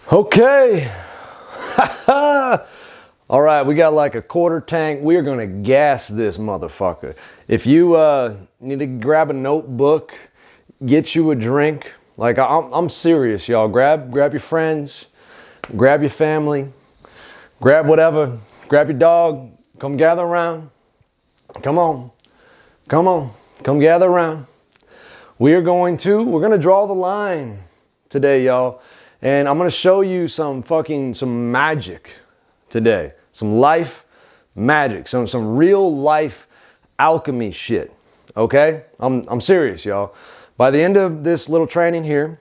Okay. All right, we got like a quarter tank. We are gonna gas this motherfucker. If you need to grab a notebook, get you a drink. Like I'm serious, y'all. Grab your friends, grab your family, grab whatever, grab your dog. Come gather around. Come on, come gather around. We're gonna draw the line today, y'all. And I'm gonna show you some magic today. Some life magic, some real life alchemy shit. Okay? I'm serious, y'all. By the end of this little training here,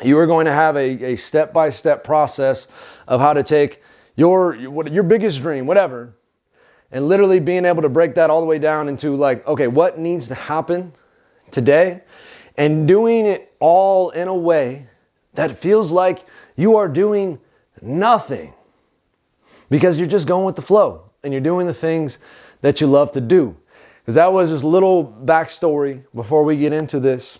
you are going to have a step-by-step process of how to take your biggest dream, whatever, and literally being able to break that all the way down into like, okay, what needs to happen today, and doing it all in a way that feels like you are doing nothing because you're just going with the flow and you're doing the things that you love to do. Because that was this little backstory before we get into this.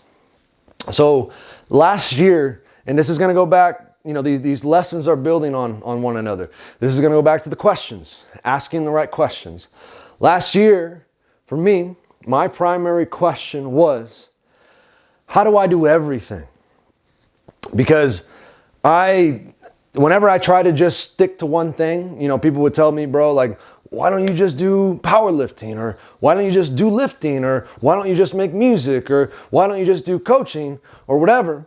So last year, and this is going to go back, these lessons are building on one another. This is going to go back to the questions, asking the right questions. Last year, for me, my primary question was, how do I do everything? Because whenever I try to just stick to one thing, people would tell me, bro, like, why don't you just do powerlifting? Or why don't you just do lifting? Or why don't you just make music? Or why don't you just do coaching? Or whatever.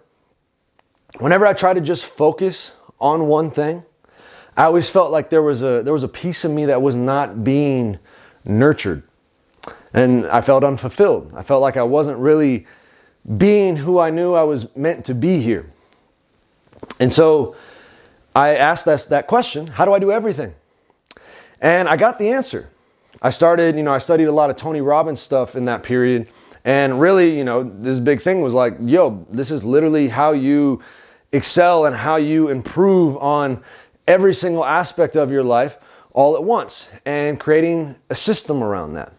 Whenever I try to just focus on one thing, I always felt like there was a piece of me that was not being nurtured. And I felt unfulfilled. I felt like I wasn't really being who I knew I was meant to be here. And so I asked that question, how do I do everything? And I got the answer. I studied a lot of Tony Robbins stuff in that period. And really, this big thing was like, yo, this is literally how you excel and how you improve on every single aspect of your life all at once, and creating a system around that.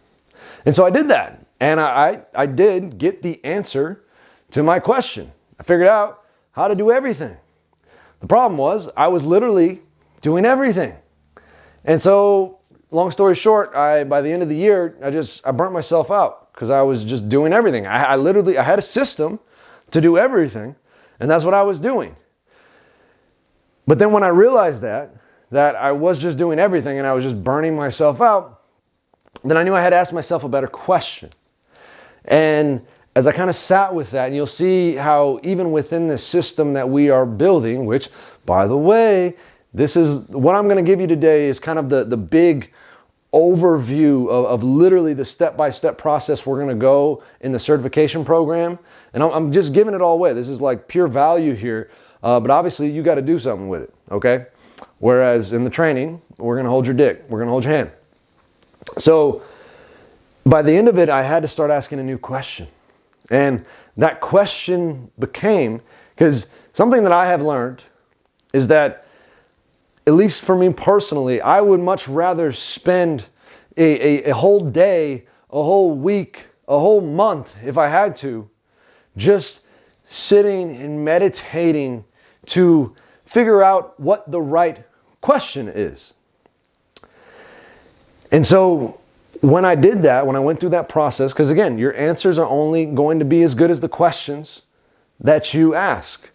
And so I did that. And I did get the answer to my question. I figured out how to do everything. The problem was I was literally doing everything. And so, long story short, by the end of the year, I burnt myself out because I was just doing everything. I had a system to do everything, and that's what I was doing. But then when I realized that I was just doing everything and I was just burning myself out, then I knew I had to ask myself a better question. And as I kind of sat with that, and you'll see how even within the system that we are building, which, by the way, this is what I'm going to give you today is kind of the big overview of literally the step-by-step process we're going to go in the certification program. And I'm just giving it all away. This is like pure value here. But obviously, you got to do something with it, okay? Whereas in the training, we're going to hold your dick. We're going to hold your hand. So by the end of it, I had to start asking a new question. And that question became, because something that I have learned is that, at least for me personally, I would much rather spend a whole day, a whole week, a whole month, if I had to, just sitting and meditating to figure out what the right question is. And so when I did that, when I went through that process, because again, your answers are only going to be as good as the questions that you ask.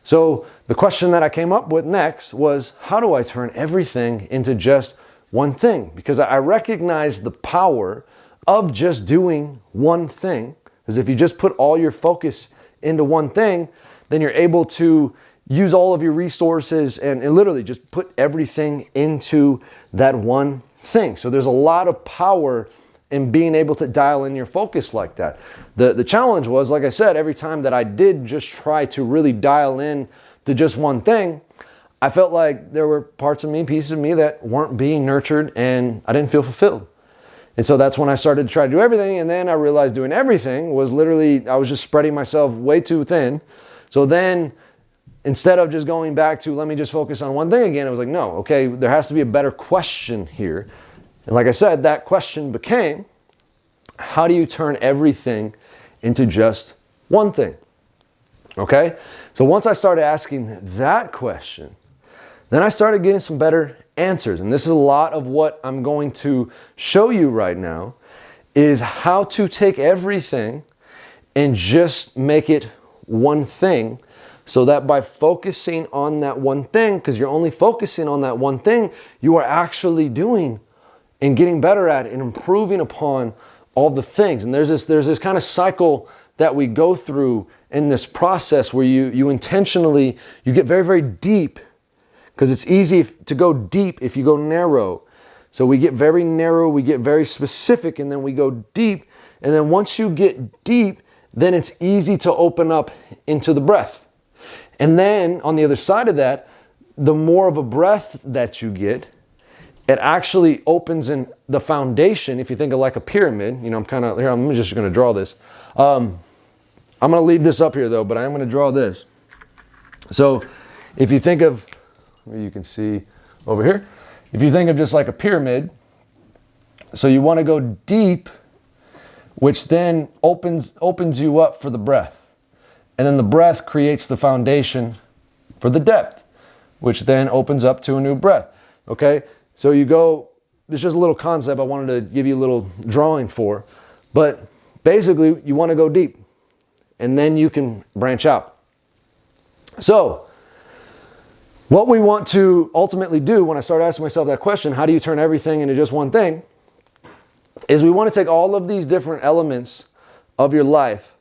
So the question that I came up with next was, how do I turn everything into just one thing? Because I recognize the power of just doing one thing. Because if you just put all your focus into one thing, then you're able to use all of your resources and literally just put everything into that one thing. So there's a lot of power in being able to dial in your focus like that. The challenge was, like I said, every time that I did just try to really dial in to just one thing, I felt like there were parts of me, pieces of me that weren't being nurtured, and I didn't feel fulfilled. And so that's when I started to try to do everything, and then I realized doing everything was literally, I was just spreading myself way too thin. So then, instead of just going back to, let me just focus on one thing again, I was like, no, okay, there has to be a better question here. And like I said, that question became, how do you turn everything into just one thing? Okay? So once I started asking that question, then I started getting some better answers. And this is a lot of what I'm going to show you right now, is how to take everything and just make it one thing, so that by focusing on that one thing, because you're only focusing on that one thing, you are actually doing and getting better at it and improving upon all the things. And there's this kind of cycle that we go through in this process where you intentionally, you get very, very deep, because it's easy to go deep if you go narrow. So we get very narrow, we get very specific, and then we go deep. And then once you get deep, then it's easy to open up into the breath. And then on the other side of that, the more of a breath that you get, it actually opens in the foundation. If you think of like a pyramid, you know, I'm just going to draw this. I'm going to leave this up here though, but I'm going to draw this. So if you think of, you can see over here, if you think of just like a pyramid, so you want to go deep, which then opens you up for the breath. And then the breath creates the foundation for the depth, which then opens up to a new breath. Okay? So you go, it's just a little concept I wanted to give you a little drawing for. But basically, you want to go deep, and then you can branch out. So what we want to ultimately do, when I start asking myself that question, how do you turn everything into just one thing, is we want to take all of these different elements of your life,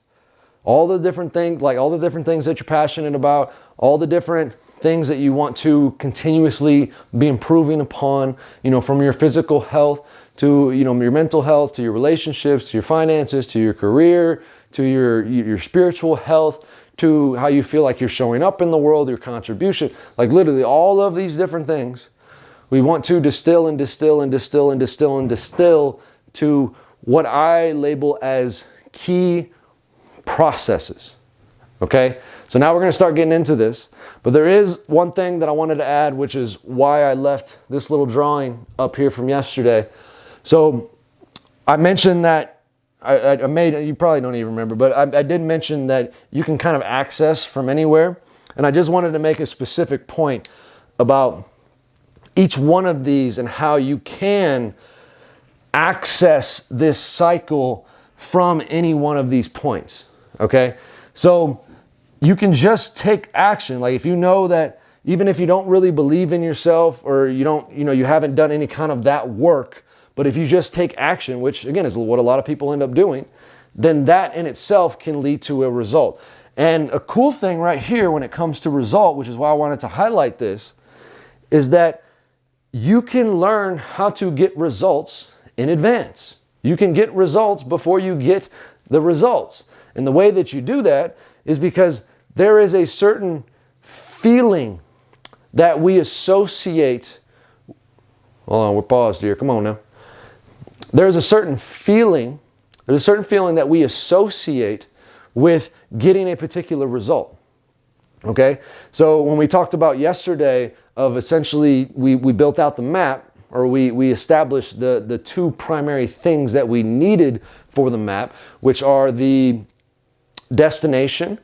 all the different things, like all the different things that you're passionate about, all the different things that you want to continuously be improving upon, you know, from your physical health to, you know, your mental health, to your relationships, to your finances, to your career, to your spiritual health, to how you feel like you're showing up in the world, your contribution, like literally all of these different things. We want to distill and distill and distill and distill and distill to what I label as key processes. Okay? So now we're going to start getting into this. But there is one thing that I wanted to add, which is why I left this little drawing up here from yesterday. So I mentioned that I made, you probably don't even remember, but I did mention that you can kind of access from anywhere. And I just wanted to make a specific point about each one of these and how you can access this cycle from any one of these points. Okay? So you can just take action. Like if you know that even if you don't really believe in yourself, or you haven't done any kind of that work, but if you just take action, which again is what a lot of people end up doing, then that in itself can lead to a result. And a cool thing right here when it comes to result, which is why I wanted to highlight this, is that you can learn how to get results in advance. You can get results before you get the results. And the way that you do that is because there is a certain feeling that we associate. Hold on, we're paused here. Come on now. There's a certain feeling that we associate with getting a particular result. Okay? So when we talked about yesterday of essentially we built out the map, or we established the two primary things that we needed for the map, which are the destination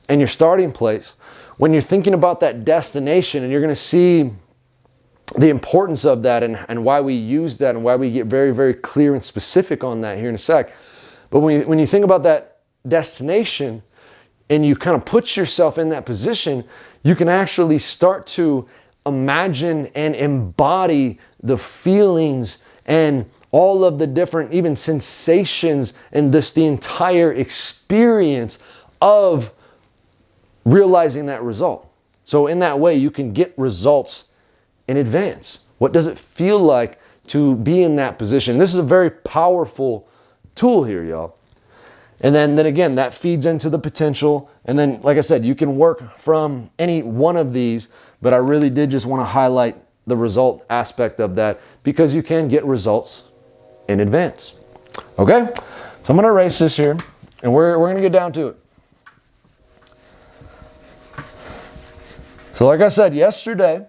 and your starting place. When you're thinking about that destination, and you're going to see the importance of that and why we use that and why we get very, very clear and specific on that here in a sec. But when you think about that destination and you kind of put yourself in that position, you can actually start to imagine and embody the feelings and all of the different even sensations and just the entire experience of realizing that result. So in that way, you can get results in advance. What does it feel like to be in that position? This is a very powerful tool here, y'all. And then again, that feeds into the potential. And then, like I said, you can work from any one of these, but I really did just want to highlight the result aspect of that because you can get results in advance. Okay? So I'm going to erase this here, and we're going to get down to it. So like I said, yesterday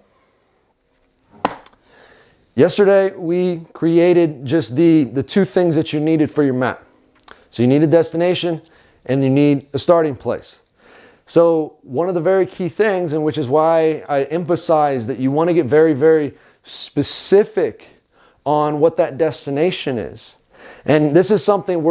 we created just the two things that you needed for your map. So you need a destination and you need a starting place. So one of the very key things, and which is why I emphasize that you want to get very, very specific on what that destination is. And this is something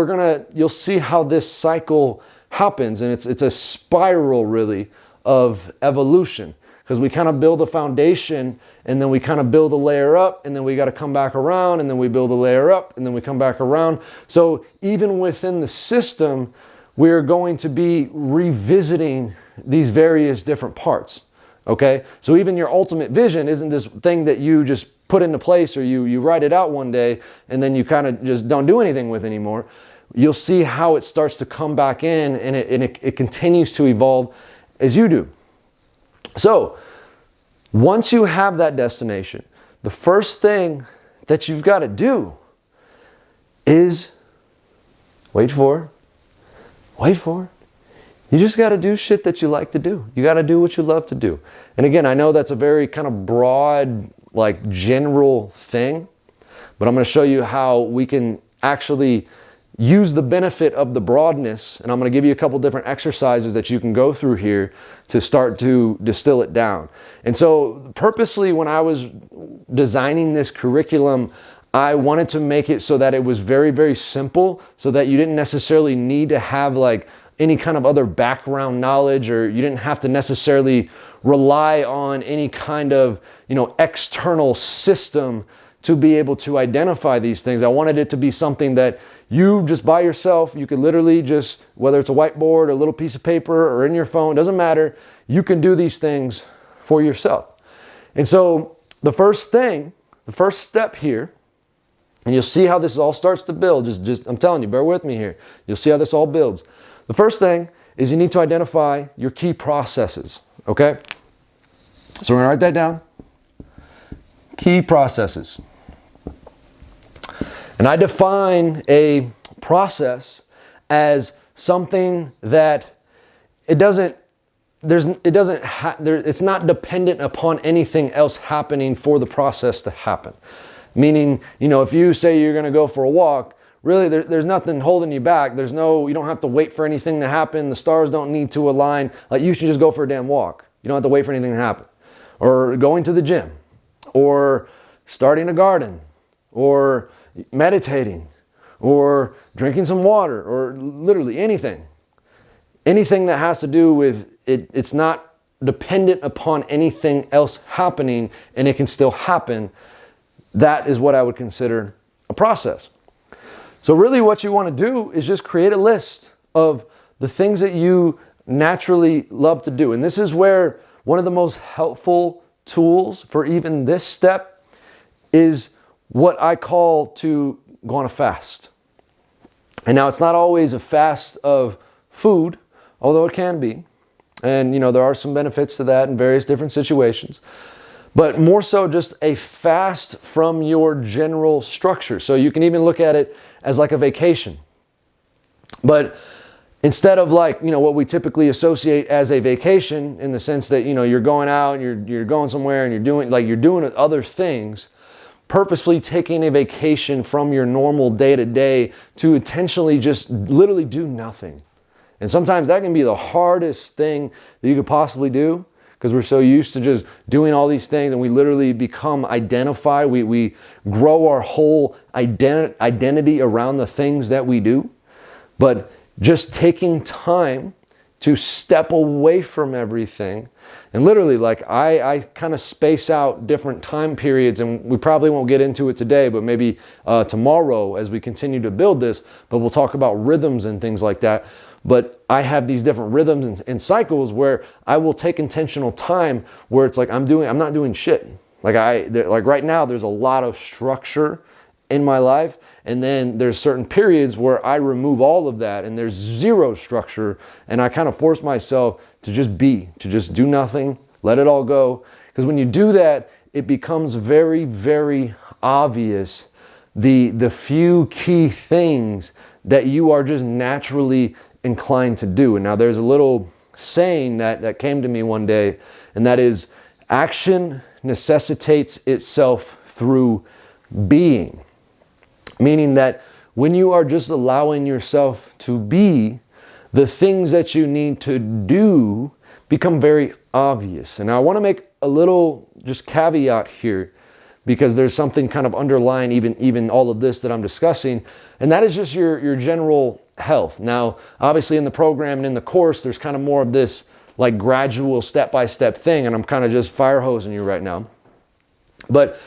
you'll see how this cycle happens. And it's a spiral really of evolution, because we kind of build a foundation and then we kind of build a layer up, and then we got to come back around, and then we build a layer up, and then we come back around. So even within the system, we're going to be revisiting these various different parts, okay? So even your ultimate vision isn't this thing that you just put into place, or you write it out one day and then you kind of just don't do anything with anymore. You'll see how it starts to come back in, and it continues to evolve as you do. So once you have that destination, the first thing that you've got to do is wait for it. You just got to do shit that you like to do. You got to do what you love to do. And again, I know that's a very kind of broad, like general thing, but I'm going to show you how we can actually use the benefit of the broadness. And I'm going to give you a couple different exercises that you can go through here to start to distill it down. And so purposely, when I was designing this curriculum, I wanted to make it so that it was very, very simple, so that you didn't necessarily need to have like any kind of other background knowledge, or you didn't have to necessarily rely on any kind of, external system to be able to identify these things. I wanted it to be something that you just by yourself, you could literally just, whether it's a whiteboard or a little piece of paper or in your phone, doesn't matter, you can do these things for yourself. And so the first step here, and you'll see how this all starts to build. Just I'm telling you, bear with me here. You'll see how this all builds. The first thing is you need to identify your key processes, okay? So we're gonna write that down. Key processes. And I define a process as something that it's not dependent upon anything else happening for the process to happen. Meaning, if you say you're going to go for a walk, really there's nothing holding you back. You don't have to wait for anything to happen. The stars don't need to align. Like, you should just go for a damn walk. You don't have to wait for anything to happen. Or going to the gym, or starting a garden, or meditating, or drinking some water, or literally anything. Anything that has to do with it, it's not dependent upon anything else happening, and it can still happen. That is what I would consider a process. So really what you want to do is just create a list of the things that you naturally love to do. And this is where one of the most helpful tools for even this step is what I call to go on a fast. And now it's not always a fast of food, although it can be. And there are some benefits to that in various different situations. But more so just a fast from your general structure. So you can even look at it as like a vacation. But instead of like, what we typically associate as a vacation, in the sense that, you're going out and you're going somewhere and you're doing other things, purposefully taking a vacation from your normal day-to-day to intentionally just literally do nothing. And sometimes that can be the hardest thing that you could possibly do, because we're so used to just doing all these things, and we literally become identified. We grow our whole identity around the things that we do. But just taking time to step away from everything, and literally, like, I kind of space out different time periods, and we probably won't get into it today, but maybe tomorrow as we continue to build this, but we'll talk about rhythms and things like that. But I have these different rhythms and cycles where I will take intentional time where it's like I'm not doing shit. Like right now, there's a lot of structure in my life, and then there's certain periods where I remove all of that and there's zero structure, and I kind of force myself to just do nothing, let it all go. Because when you do that, it becomes very, very obvious the few key things that you are just naturally inclined to do. And now there's a little saying that came to me one day, and that is, action necessitates itself through being. Meaning that when you are just allowing yourself to be, the things that you need to do become very obvious. And I want to make a little just caveat here, because there's something kind of underlying even all of this that I'm discussing, and that is just your general health. Now, obviously in the program and in the course, there's kind of more of this like gradual step-by-step thing, and I'm kind of just fire hosing you right now. But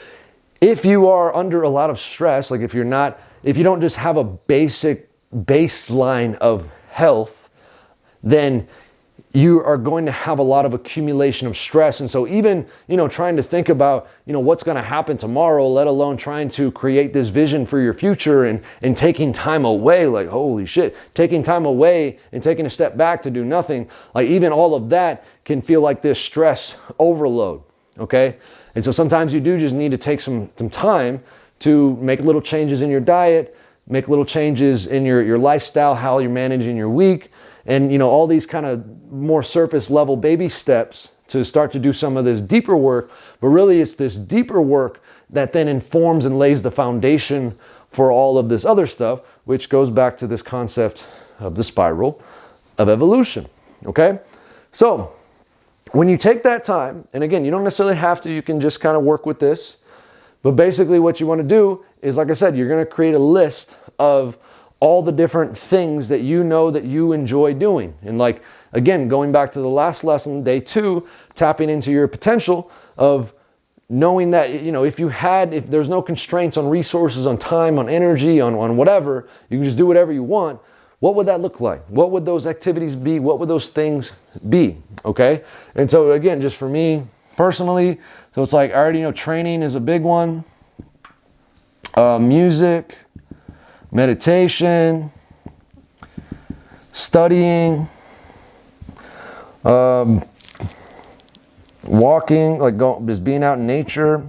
if you are under a lot of stress, like if you don't just have a basic baseline of health, then you are going to have a lot of accumulation of stress. And so even, trying to think about, what's going to happen tomorrow, let alone trying to create this vision for your future and taking time away, like, holy shit, taking time away and taking a step back to do nothing, like even all of that can feel like this stress overload. Okay. And so sometimes you do just need to take some time to make little changes in your diet, make little changes in your lifestyle, how you're managing your week, and all these kind of more surface level baby steps to start to do some of this deeper work. But really it's this deeper work that then informs and lays the foundation for all of this other stuff, which goes back to this concept of the spiral of evolution. Okay? So when you take that time, and again, you don't necessarily have to, you can just kind of work with this. But basically what you want to do is, like I said, you're going to create a list of all the different things that you know that you enjoy doing. And like, again, going back to the last lesson, day 2, tapping into your potential of knowing that, if there's no constraints on resources, on time, on energy, on whatever, you can just do whatever you want. What would that look like? What would those activities be? What would those things be? Okay. And so again, just for me personally, so it's like, I already know training is a big one. Music, meditation, studying, walking, like just being out in nature,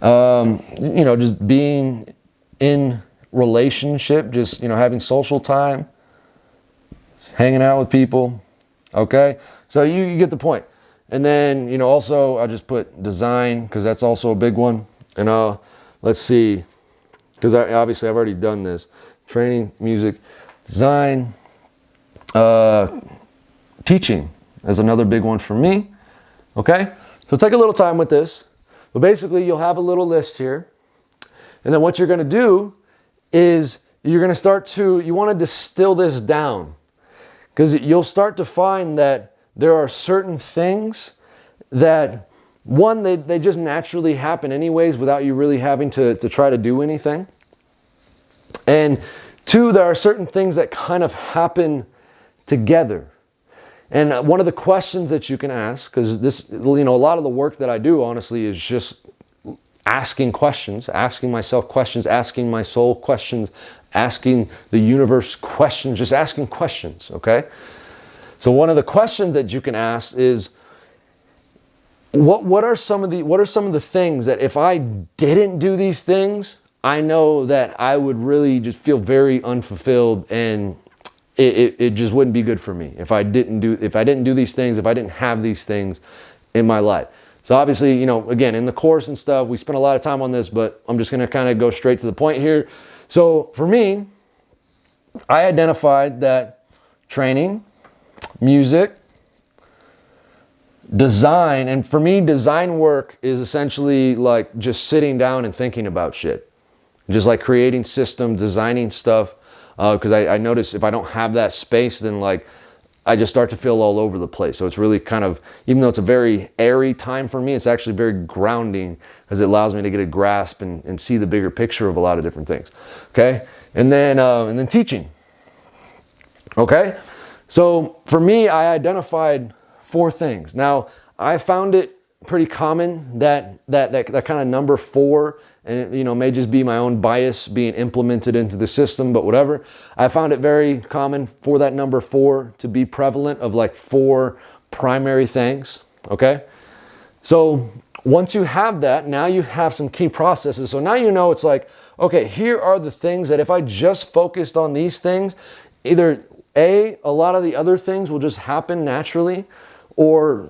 just being in relationship, just, having social time, hanging out with people. Okay. So you get the point. And then, also I just put design, because that's also a big one. And let's see, because obviously I've already done this. Training, music, design, teaching is another big one for me. Okay? So take a little time with this. But basically you'll have a little list here. And then what you're going to do is you're going to you want to distill this down. Because you'll start to find that there are certain things that, one, they just naturally happen anyways without you really having to try to do anything. And 2, there are certain things that kind of happen together. And one of the questions that you can ask, because this, a lot of the work that I do, honestly, is just asking questions, asking myself questions, asking my soul questions, asking the universe questions, just asking questions, okay? So one of the questions that you can ask is, what are some of the things that if I didn't do these things, I know that I would really just feel very unfulfilled, and it just wouldn't be good for me if I didn't do these things, if I didn't have these things in my life. So obviously, again, in the course and stuff, we spent a lot of time on this, but I'm just going to kind of go straight to the point here. So for me, I identified that training, music, design, and for me, design work is essentially like just sitting down and thinking about shit. Just like creating systems, designing stuff. Because I notice if I don't have that space, then like I just start to feel all over the place. So it's really kind of, even though it's a very airy time for me, it's actually very grounding, because it allows me to get a grasp and see the bigger picture of a lot of different things. Okay. And then teaching. Okay. So for me, I identified 4 things. Now I found it pretty common that kind of number 4, and it, may just be my own bias being implemented into the system, but whatever. I found it very common for that number 4 to be prevalent, of like 4 primary things. Okay. So once you have that, now you have some key processes. So now it's like, okay, here are the things that if I just focused on these things, either A, a lot of the other things will just happen naturally, or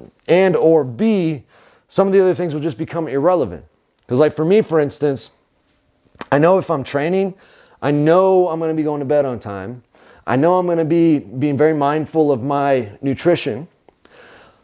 B, some of the other things will just become irrelevant. Because like for me, for instance, I know if I'm training, I know I'm going to be going to bed on time. I know I'm going to be being very mindful of my nutrition.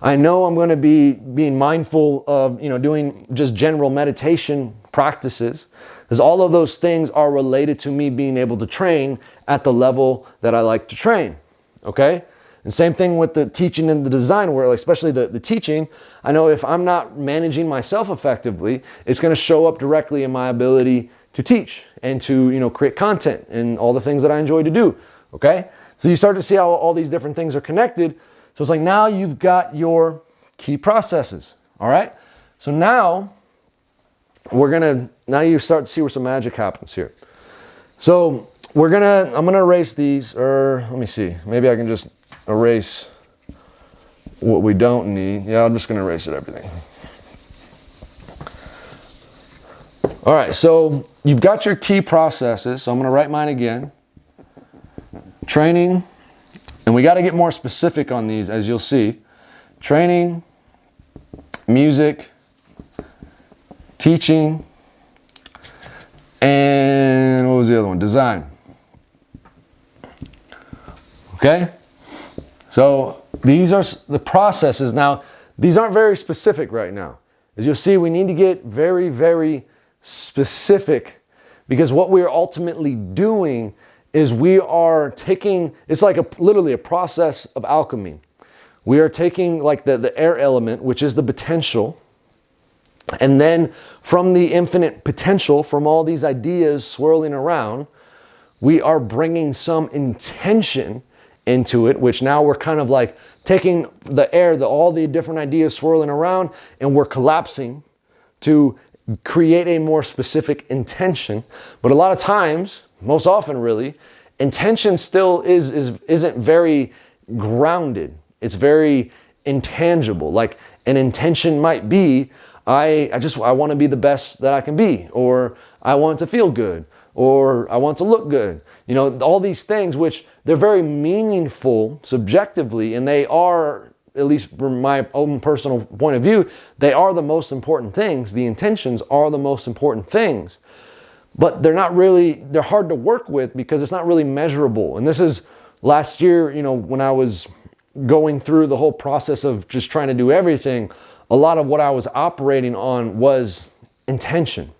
I know I'm going to be being mindful of, doing just general meditation practices, because all of those things are related to me being able to train at the level that I like to train. Okay? And same thing with the teaching and the design world, especially the teaching. I know if I'm not managing myself effectively, it's going to show up directly in my ability to teach and to, create content and all the things that I enjoy to do. Okay? So you start to see how all these different things are connected. So it's like now you've got your key processes. All right? So now now you start to see where some magic happens here. So I'm gonna erase these, or let me see, maybe I can just erase what we don't need. Yeah, I'm just gonna erase everything. All right, so you've got your key processes. So I'm gonna write mine again. Training, and we gotta get more specific on these, as you'll see. Training, music, teaching, and what was the other one? Design. Okay? So these are the processes. Now, these aren't very specific right now. As you'll see, we need to get very, very specific, because what we're ultimately doing is we are taking, it's like literally a process of alchemy. We are taking like the air element, which is the potential, and then from the infinite potential, from all these ideas swirling around, we are bringing some intention into it, which now we're kind of like taking the air, all the different ideas swirling around, and we're collapsing to create a more specific intention. But a lot of times, most often really, intention still isn't very grounded. It's very intangible. Like an intention might be, I want to be the best that I can be, or I want to feel good, or I want to look good. All these things, which they're very meaningful subjectively, and they are, at least from my own personal point of view, they are the most important things. The intentions are the most important things, but they're hard to work with because it's not really measurable. And this is last year, when I was going through the whole process of just trying to do everything, a lot of what I was operating on was intention.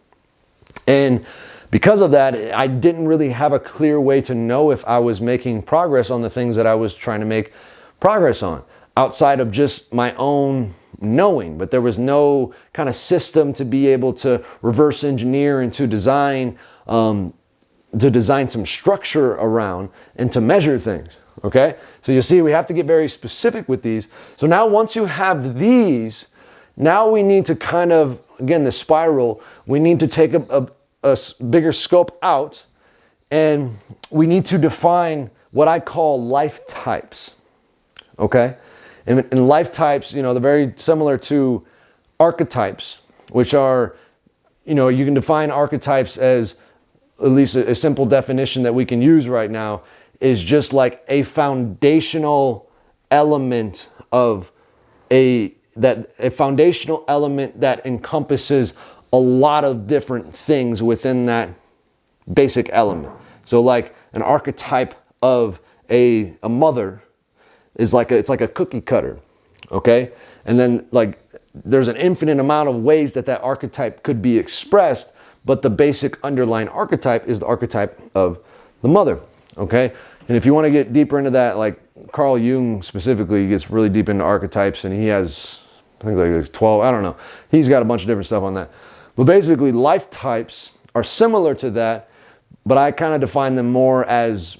And because of that, I didn't really have a clear way to know if I was making progress on the things that I was trying to make progress on, outside of just my own knowing. But there was no kind of system to be able to reverse engineer and to design some structure around and to measure things. Okay? So you'll see we have to get very specific with these. So now once you have these, now we need to kind of, again, the spiral, we need to take a bigger scope out, and we need to define what I call life types. Okay? And life types, they're very similar to archetypes, which are, you can define archetypes as, at least a simple definition that we can use right now, is just like a foundational element that encompasses a lot of different things within that basic element. So like an archetype of a mother is it's like a cookie cutter, okay? And then like there's an infinite amount of ways that archetype could be expressed, but the basic underlying archetype is the archetype of the mother, okay? And if you want to get deeper into that, like Carl Jung specifically gets really deep into archetypes, and he has, I think like 12, I don't know. He's got a bunch of different stuff on that. But basically life types are similar to that, but I kind of define them more as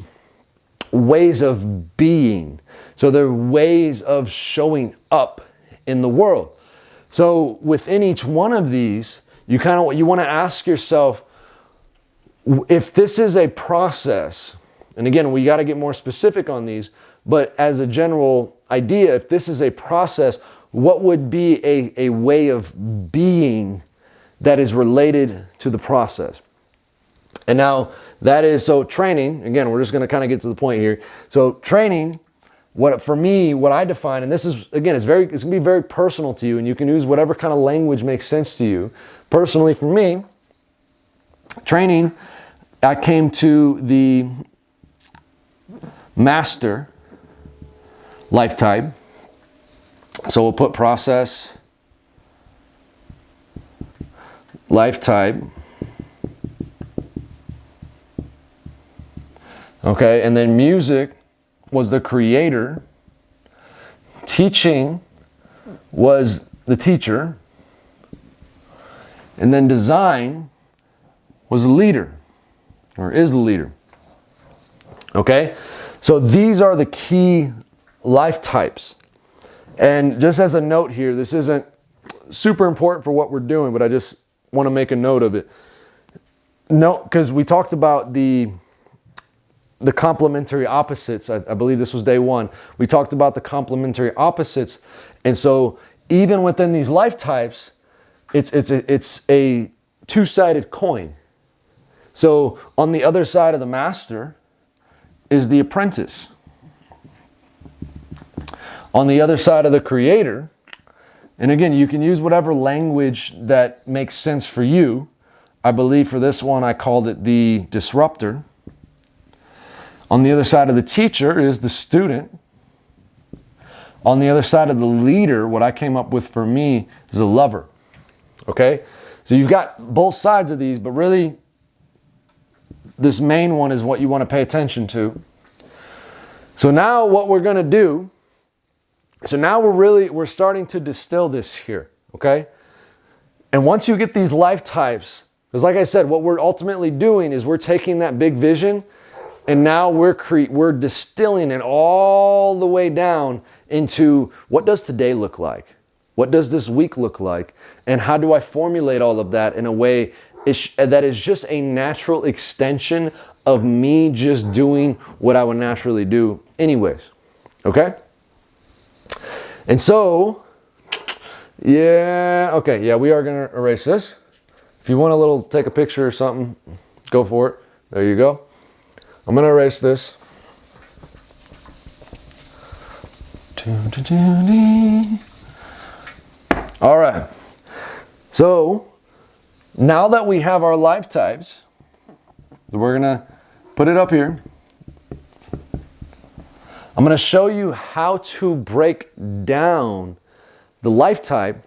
ways of being. So they're ways of showing up in the world. So within each one of these, you want to ask yourself, if this is a process, and again, we got to get more specific on these, but as a general idea, if this is a process, what would be a way of being that is related to the process? And now that is, so training, again, we're just going to kind of get to the point here. So training, what I define, and this is, again, it's going to be very personal to you, and you can use whatever kind of language makes sense to you. Personally, for me, training, I came to master life type. So we'll put process, life type. Okay, and then music was the creator. Teaching was the teacher. And then design was the leader, or is the leader. Okay, so these are the key life types. And just as a note here, this isn't super important for what we're doing, but I just want to make a note of it. No, because we talked about the complementary opposites. I believe this was day one. We talked about the complementary opposites. And so even within these life types, it's a two-sided coin. So on the other side of the master is the apprentice. On the other side of the creator, and again, you can use whatever language that makes sense for you. I believe for this one, I called it the disruptor. On the other side of the teacher is the student. On the other side of the leader, what I came up with for me is a lover. Okay? So you've got both sides of these, but really this main one is what you want to pay attention to. So now what we're going to do, so now we're starting to distill this here, okay? And once you get these life types, because like I said, what we're ultimately doing is we're taking that big vision and now we're distilling it all the way down into what does today look like? What does this week look like? And how do I formulate all of that in a way that is just a natural extension of me just doing what I would naturally do anyways, okay? And so, yeah, okay, yeah, we are gonna erase this. If you want to take a picture or something, go for it. There you go. I'm gonna erase this. All right, so now that we have our life types, we're gonna put it up here. I'm going to show you how to break down the life type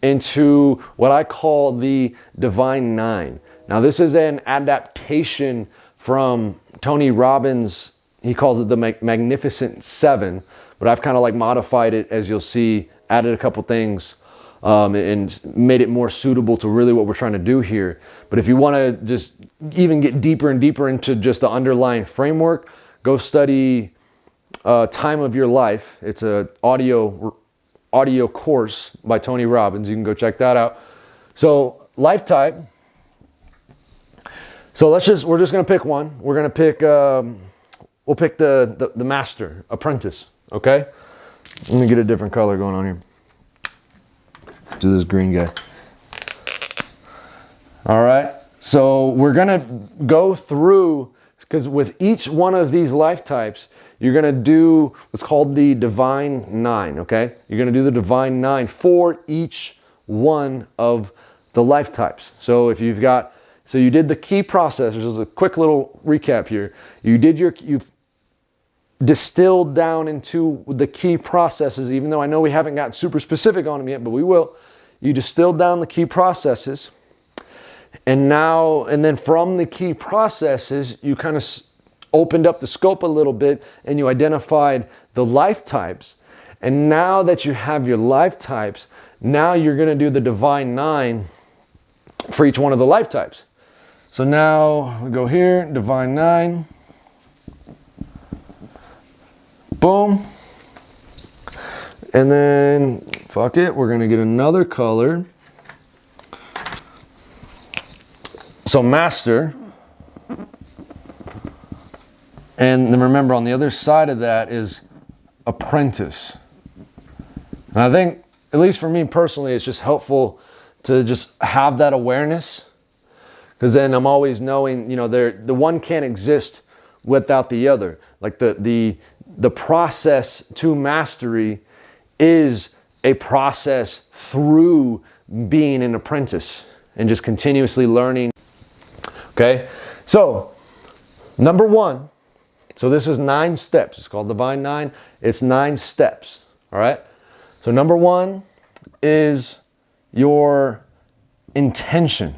into what I call the Divine Nine. Now, this is an adaptation from Tony Robbins. He calls it the Magnificent Seven, but I've kind of like modified it, as you'll see, added a couple things and made it more suitable to really what we're trying to do here. But if you want to just even get deeper and deeper into just the underlying framework, go study Time of Your Life. It's an audio course by Tony Robbins. You can go check that out. So life type. So we're just going to pick one. We're going to pick, we'll pick the master, apprentice. Okay. Let me get a different color going on here. Do this green guy. All right. So we're going to go through, because with each one of these life types, you're going to do what's called the Divine Nine, okay? You're going to do the Divine Nine for each one of the life types. So if you've got, so you did the key processes, just a quick little recap here. You've distilled down into the key processes, even though I know we haven't gotten super specific on them yet, but we will. You distilled down the key processes. And then from the key processes, you kind of opened up the scope a little bit and you identified the life types. And now that you have your life types, now you're going to do the Divine Nine for each one of the life types. So now we go here, Divine Nine. Boom. And then, fuck it, we're going to get another color. So master. And then remember, on the other side of that is apprentice. And I think, at least for me personally, it's just helpful to just have that awareness, because then I'm always knowing, the one can't exist without the other. Like the process to mastery is a process through being an apprentice and just continuously learning. Okay, so number one, So this is 9 steps. It's called Divine 9. It's 9 steps. All right. So number 1 is your intention.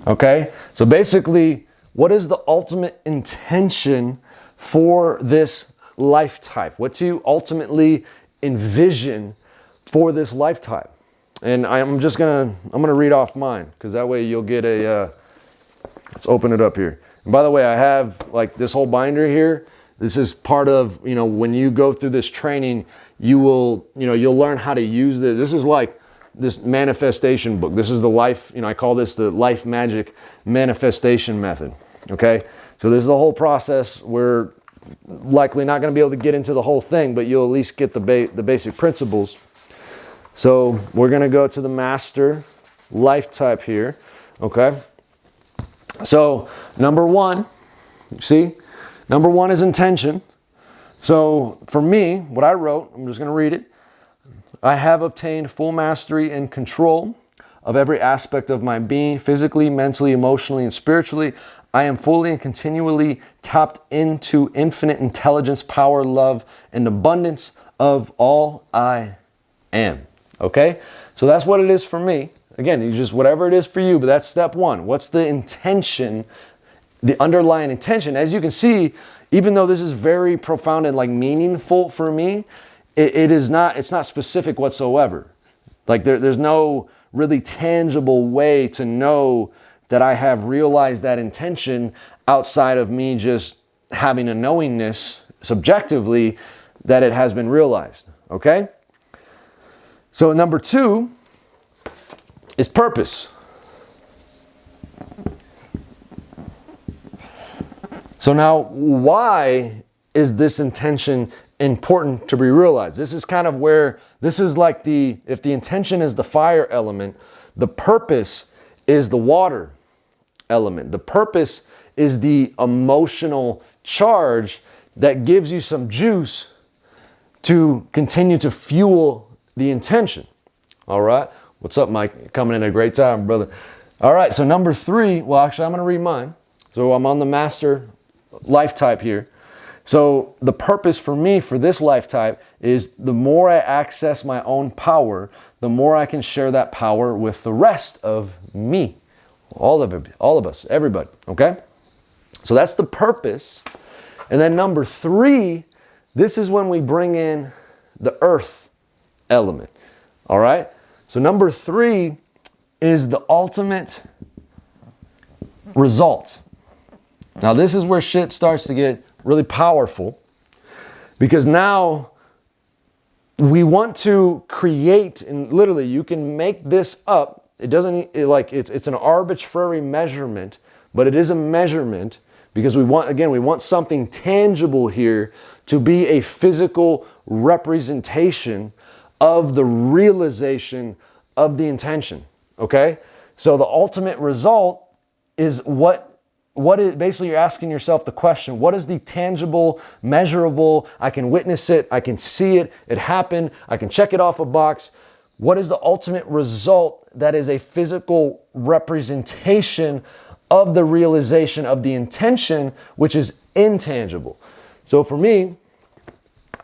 Okay. So basically, what is the ultimate intention for this life type? What do you ultimately envision for this life type? And I'm gonna read off mine, because that way you'll get a, let's open it up here. And by the way, I have like this whole binder here. This is part of, when you go through this training, you'll learn how to use this. This is like this manifestation book. This is the life, I call this the life magic manifestation method. Okay. So this is the whole process. We're likely not going to be able to get into the whole thing, but you'll at least get the basic principles. So we're going to go to the master life type here. Okay. So number 1, you see, number 1 is intention. So for me, what I wrote, I'm just going to read it. I have obtained full mastery and control of every aspect of my being, physically, mentally, emotionally, and spiritually. I am fully and continually tapped into infinite intelligence, power, love, and abundance of all I am. Okay? So that's what it is for me. Again, you just whatever it is for you, but that's step 1. What's the intention, the underlying intention? As you can see, even though this is very profound and like meaningful for me, it's not specific whatsoever. Like there's no really tangible way to know that I have realized that intention outside of me just having a knowingness subjectively that it has been realized. Okay? So number 2 is purpose. So now, why is this intention important to be realized? This is kind of where, this is like if the intention is the fire element, the purpose is the water element. The purpose is the emotional charge that gives you some juice to continue to fuel the intention. All right. What's up, Mike? Coming in at a great time, brother. All right. So number 3, well, actually, I'm going to read mine. So I'm on the master life type here. So the purpose for me for this life type is the more I access my own power, the more I can share that power with the rest of me. All of us, everybody. Okay. So that's the purpose. And then number 3, this is when we bring in the earth element. All right. So number 3 is the ultimate result. Now this is where shit starts to get really powerful, because now we want to create, and literally you can make this up. It doesn't it's an arbitrary measurement, but it is a measurement because we want something tangible here to be a physical representation of the realization of the intention. Okay? So the ultimate result is what is basically, you're asking yourself the question, what is the tangible, measurable, I can witness it, I can see it, it happened, I can check it off a box. What is the ultimate result that is a physical representation of the realization of the intention, which is intangible? So for me,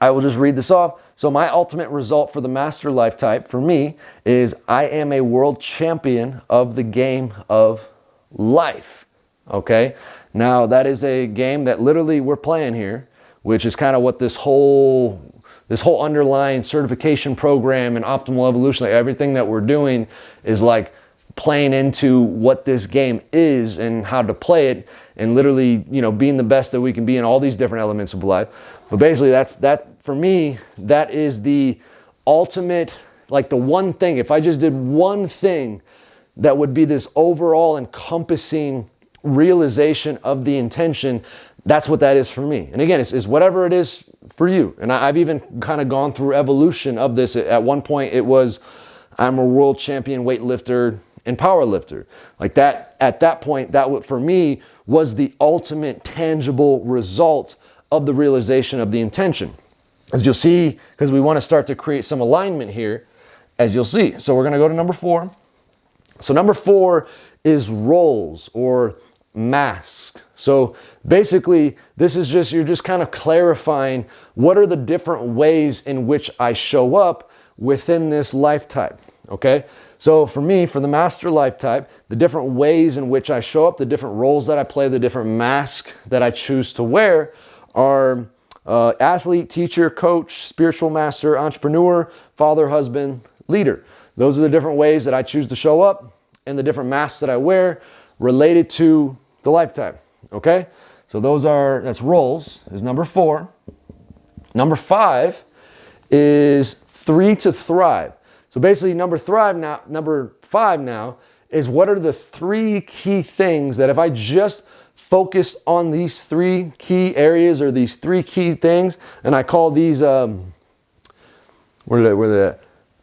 I will just read this off. So my ultimate result for the master life type for me is I am a world champion of the game of life. Okay, now that is a game that literally we're playing here, which is kind of what this whole underlying certification program and optimal evolution, like everything that we're doing is like playing into what this game is and how to play it, and literally, being the best that we can be in all these different elements of life. But basically that for me, that is the ultimate, like the one thing, if I just did one thing that would be this overall encompassing realization of the intention, that's what that is for me. And again, it's whatever it is for you. And I've even kind of gone through evolution of this. At one point it was, I'm a world champion weightlifter and power lifter. Like that, at that point, that for me was the ultimate tangible result of the realization of the intention. As you'll see, because we want to start to create some alignment here, as you'll see. So we're going to go to number 4. So number 4 is roles, or mask. So basically, this is just, you're just kind of clarifying what are the different ways in which I show up within this life type. Okay, so for me, for the master life type, the different ways in which I show up, the different roles that I play, the different masks that I choose to wear are athlete, teacher, coach, spiritual master, entrepreneur, father, husband, leader. Those are the different ways that I choose to show up and the different masks that I wear related to the life type. Okay, so that's roles, is number 4. Number 5 is 3 to thrive. So basically number 5 now is what are the 3 key things that if I just focus on these 3 key areas or these 3 key things, and I call these,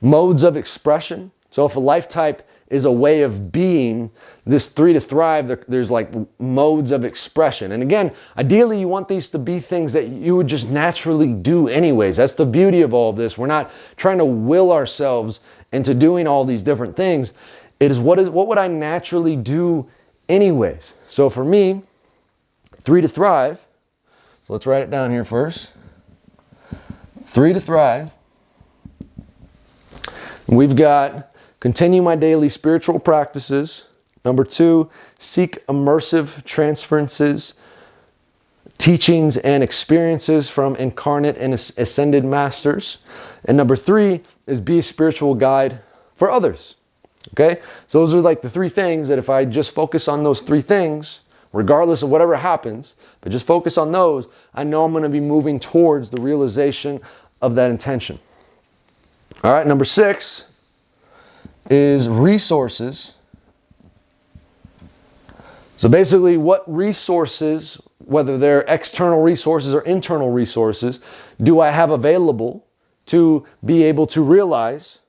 modes of expression. So if a life type is a way of being, this 3 to thrive, there's like modes of expression. And again, ideally you want these to be things that you would just naturally do anyways. That's the beauty of all of this. We're not trying to will ourselves into doing all these different things. It is what would I naturally do anyways? So for me, 3 to thrive. So let's write it down here first. 3 to thrive. We've got continue my daily spiritual practices. Number 2, seek immersive transferences, teachings and experiences from incarnate and ascended masters. And number 3 is be a spiritual guide for others. Okay? So those are like the 3 things that if I just focus on those 3 things, regardless of whatever happens, but just focus on those, I know I'm going to be moving towards the realization of that intention. All right, number 6 is resources. So basically, what resources, whether they're external resources or internal resources, do I have available to be able to realize,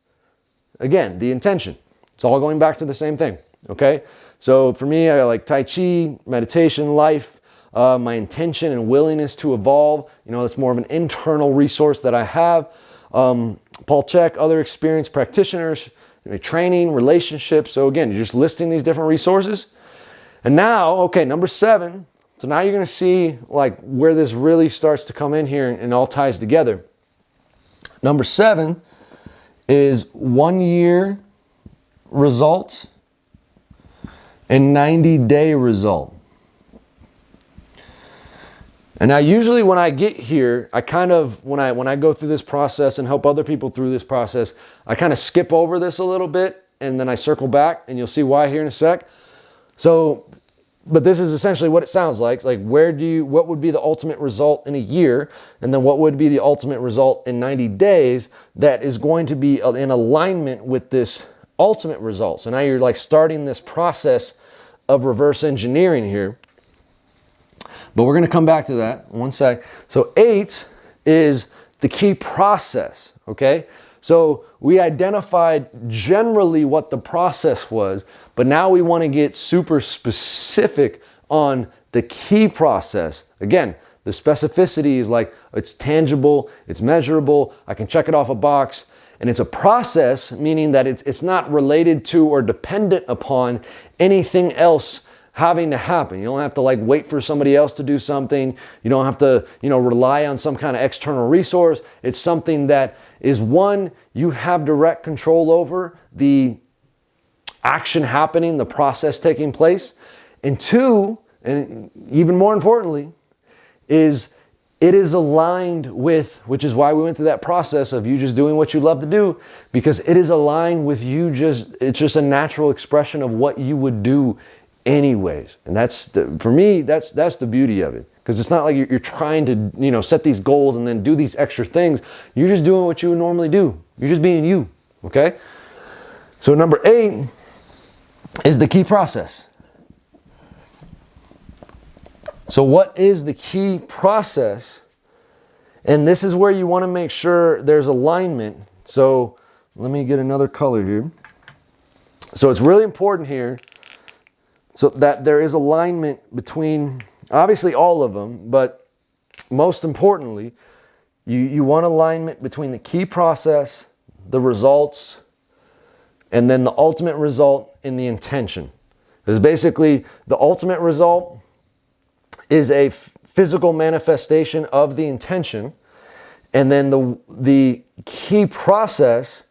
again, the intention? It's all going back to the same thing, okay? So for me, I like Tai Chi, meditation, life, my intention and willingness to evolve. You know, it's more of an internal resource that I have. Paul Chek, other experienced practitioners, training, relationships. So again, you're just listing these different resources. And now, okay, number 7. So now you're going to see like where this really starts to come in here and all ties together. Number 7 is 1 year result and 90-day result. And now usually when I get here, I kind of, when I go through this process and help other people through this process, I kind of skip over this a little bit and then I circle back, and you'll see why here in a sec. So, but this is essentially what it sounds like. It's like what would be the ultimate result in a year, and then what would be the ultimate result in 90 days that is going to be in alignment with this ultimate result. So now you're like starting this process of reverse engineering here. But we're going to come back to that in one sec. So 8 is the key process, okay? So we identified generally what the process was, but now we want to get super specific on the key process. Again, the specificity is like it's tangible, it's measurable, I can check it off a box, and it's a process, meaning that it's not related to or dependent upon anything else having to happen. You don't have to like wait for somebody else to do something. You don't have to, rely on some kind of external resource. It's something that is, 1, you have direct control over the action happening, the process taking place. And 2, and even more importantly, is it is aligned with, which is why we went through that process of you just doing what you love to do, because it is aligned with it's just a natural expression of what you would do anyways. And for me, that's the beauty of it, because it's not like you're trying to set these goals and then do these extra things. You're just doing what you would normally do. You're just being you. Okay, so number 8 is the key process. So what is the key process? And this is where you want to make sure there's alignment. So let me get another color here. So it's really important here so that there is alignment between, obviously all of them, but most importantly, you want alignment between the key process, the results, and then the ultimate result in the intention. Because basically the ultimate result is a physical manifestation of the intention. And then the key process,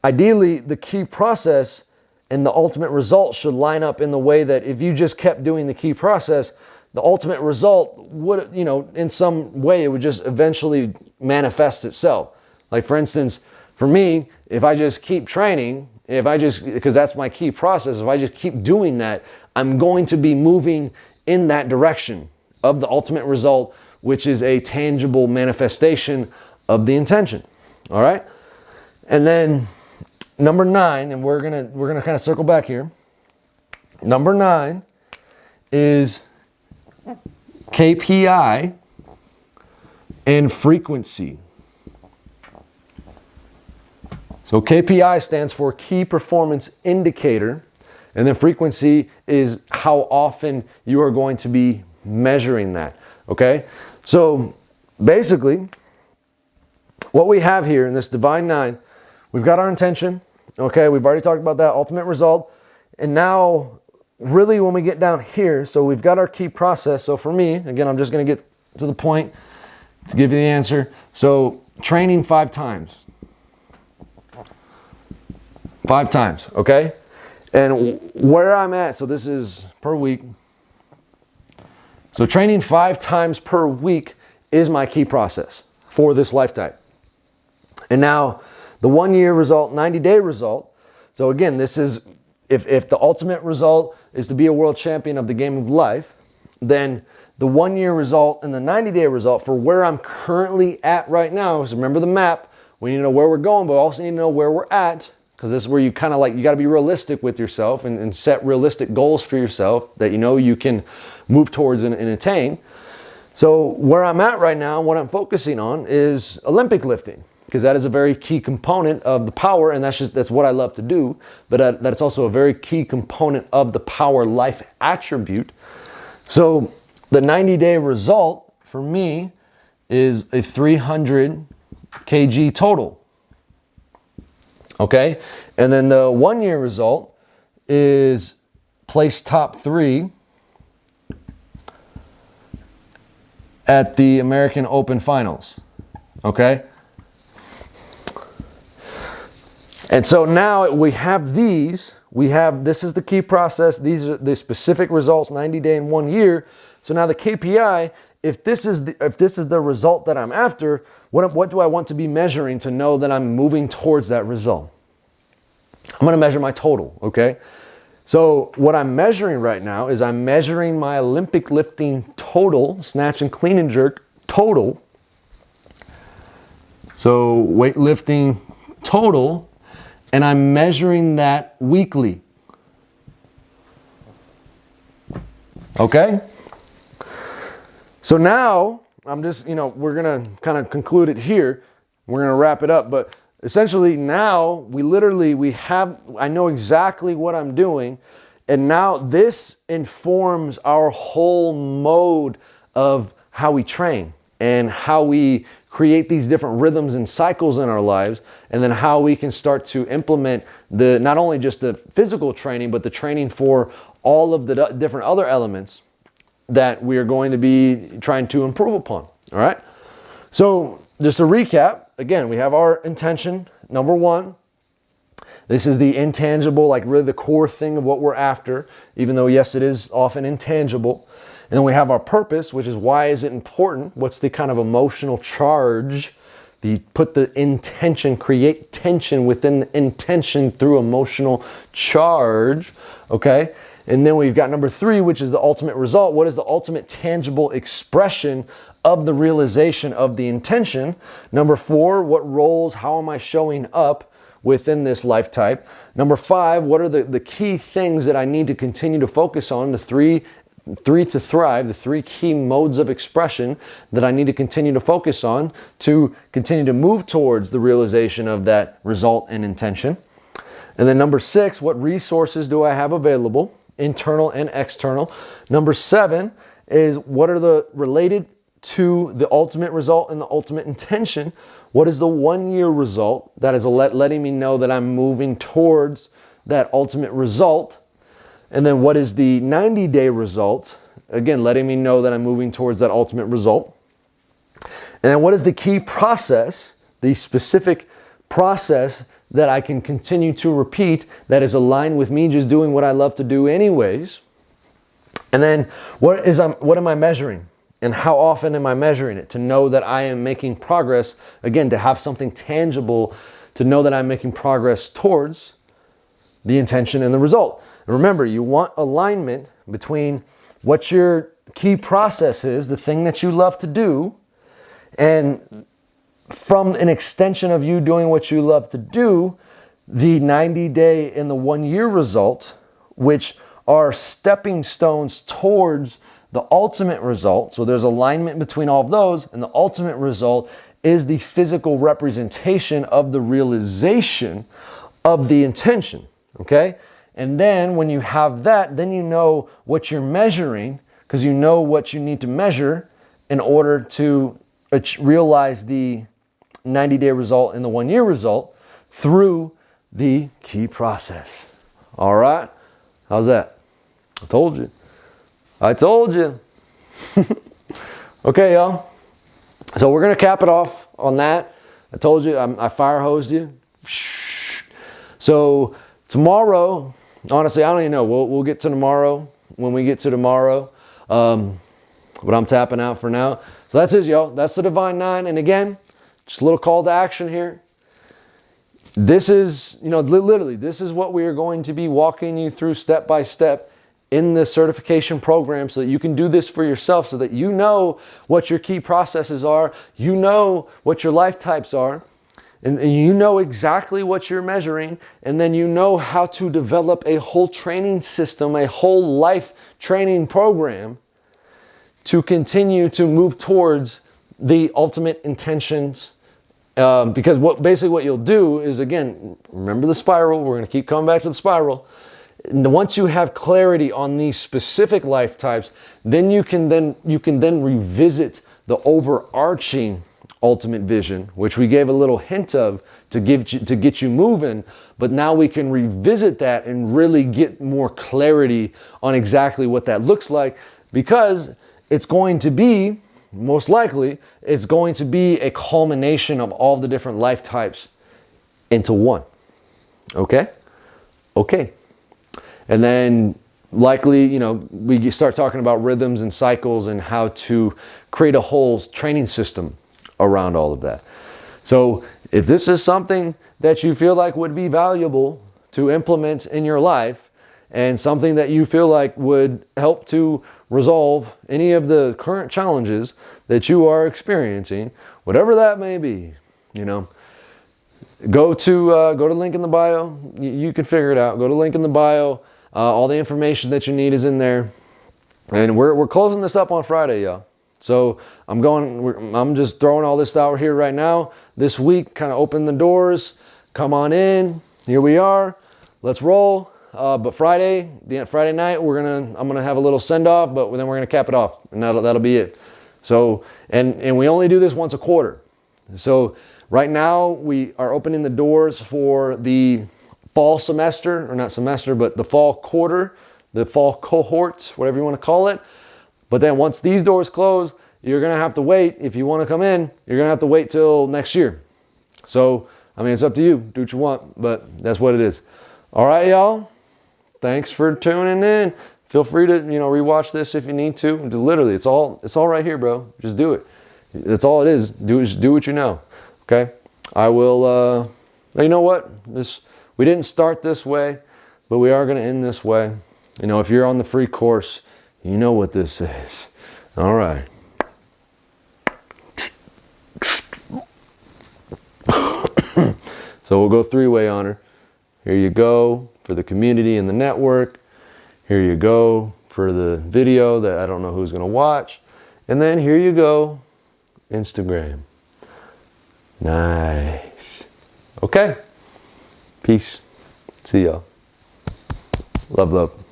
ideally the key process and the ultimate result should line up in the way that if you just kept doing the key process, the ultimate result would, in some way it would just eventually manifest itself. Like for instance, for me, if I just keep training, because that's my key process, if I just keep doing that, I'm going to be moving in that direction of the ultimate result, which is a tangible manifestation of the intention. All right? And then number 9, and we're gonna kind of circle back here. Number 9 is KPI and frequency. So KPI stands for key performance indicator, and then frequency is how often you are going to be measuring that. Okay? So basically, what we have here in this Divine 9, we've got our intention. Okay, we've already talked about that ultimate result. And now, really when we get down here, so we've got our key process. So for me, again, I'm just going to get to the point to give you the answer. So training 5 times. 5 times, okay? And where I'm at, so this is per week. So training 5 times per week is my key process for this lifetime. And now the 1-year result, 90-day result. So again, this is, if the ultimate result is to be a world champion of the game of life, then the 1-year result and the 90-day result for where I'm currently at right now, so remember the map, we need to know where we're going, but we also need to know where we're at, because this is where you kind of you got to be realistic with yourself and set realistic goals for yourself that you can move towards and attain. So where I'm at right now, what I'm focusing on is Olympic lifting, because that is a very key component of the power, and that's what I love to do, but that's also a very key component of the power life attribute. So the 90-day result for me is a 300 kg total. Okay? And then the 1-year result is place top 3 at the American Open Finals. Okay? And so now we have these. This is the key process. These are the specific results, 90 day and 1 year. So now the KPI, if this is the result that I'm after, what do I want to be measuring to know that I'm moving towards that result? I'm going to measure my total, okay? So what I'm measuring right now is I'm measuring my Olympic lifting total, snatch and clean and jerk total. So weightlifting total, and I'm measuring that weekly. Okay? So now, I'm just, we're going to kind of conclude it here. We're going to wrap it up. But essentially now, I know exactly what I'm doing. And now this informs our whole mode of how we train and how we create these different rhythms and cycles in our lives, and then how we can start to implement not only just the physical training, but the training for all of the different other elements that we are going to be trying to improve upon. All right. So just to recap, again, we have our intention, number 1. This is the intangible, really the core thing of what we're after, even though, yes, it is often intangible. And then we have our purpose, which is why is it important? What's the kind of emotional charge? Put the intention, create tension within the intention through emotional charge, okay? And then we've got number 3, which is the ultimate result. What is the ultimate tangible expression of the realization of the intention? Number 4, what roles, how am I showing up within this life type? Number 5, what are the key things that I need to continue to focus on? The three to thrive, the 3 key modes of expression that I need to continue to focus on to continue to move towards the realization of that result and intention. And then number 6, what resources do I have available, internal and external? Number 7 is what are the related to the ultimate result and the ultimate intention? What is the 1-year result that is letting me know that I'm moving towards that ultimate result? And then what is the 90-day result? Again, letting me know that I'm moving towards that ultimate result. And then what is the key process, the specific process that I can continue to repeat that is aligned with me just doing what I love to do anyways? And then what am I measuring? And how often am I measuring it to know that I am making progress? Again, to have something tangible, to know that I'm making progress towards the intention and the result. And remember, you want alignment between what your key process is, the thing that you love to do, and from an extension of you doing what you love to do, the 90-day and the 1-year result, which are stepping stones towards the ultimate result. So there's alignment between all of those, and the ultimate result is the physical representation of the realization of the intention, okay? And then when you have that, then you know what you're measuring, because you know what you need to measure in order to realize the 90-day result and the 1-year result through the key process. All right? How's that? I told you. I told you. Okay, y'all. So we're going to cap it off on that. I told you, I fire hosed you. So tomorrow, honestly, I don't even know. We'll get to tomorrow when we get to tomorrow. But I'm tapping out for now. So that's it, y'all. That's the Divine Nine. And again, just a little call to action here. This is, literally, this is what we are going to be walking you through step by step in the certification program so that you can do this for yourself, so that you know what your key processes are, you know what your life types are, and you know exactly what you're measuring, and then you know how to develop a whole training system, a whole life training program to continue to move towards the ultimate intentions. Because basically what you'll do is, again, remember the spiral. We're going to keep coming back to the spiral. And once you have clarity on these specific life types, then you can then revisit the overarching ultimate vision, which we gave a little hint of to get you moving. But now we can revisit that and really get more clarity on exactly what that looks like, because it's going to be, most likely, it's going to be a culmination of all the different life types into one. Okay? Okay. And then likely, we start talking about rhythms and cycles and how to create a whole training system around all of that. So if this is something that you feel like would be valuable to implement in your life, and something that you feel like would help to resolve any of the current challenges that you are experiencing, whatever that may be, go to the link in the bio. You can figure it out. Go to the link in the bio. All the information that you need is in there. And we're closing this up on Friday, y'all. So I'm just throwing all this out here right now. This week, kind of open the doors. Come on in. Here we are. Let's roll. But Friday night, I'm gonna have a little send off, but then we're gonna cap it off, and that'll be it. So, and we only do this once a quarter. So right now we are opening the doors for the fall semester, or not semester, but the fall quarter, the fall cohort, whatever you want to call it. But then once these doors close, you're gonna have to wait. If you want to come in, you're gonna have to wait till next year. So, it's up to you. Do what you want, but that's what it is. All right, y'all. Thanks for tuning in. Feel free to, rewatch this if you need to. Literally, it's all right here, bro. Just do it. That's all it is. Do what you know. Okay? I will, you know what? We didn't start this way, but we are going to end this way. If you're on the free course, you know what this is. All right. So we'll go 3-way honor. Here you go for the community and the network. Here you go for the video that I don't know who's going to watch. And then here you go, Instagram. Nice. Okay. Peace. See y'all. Love, love.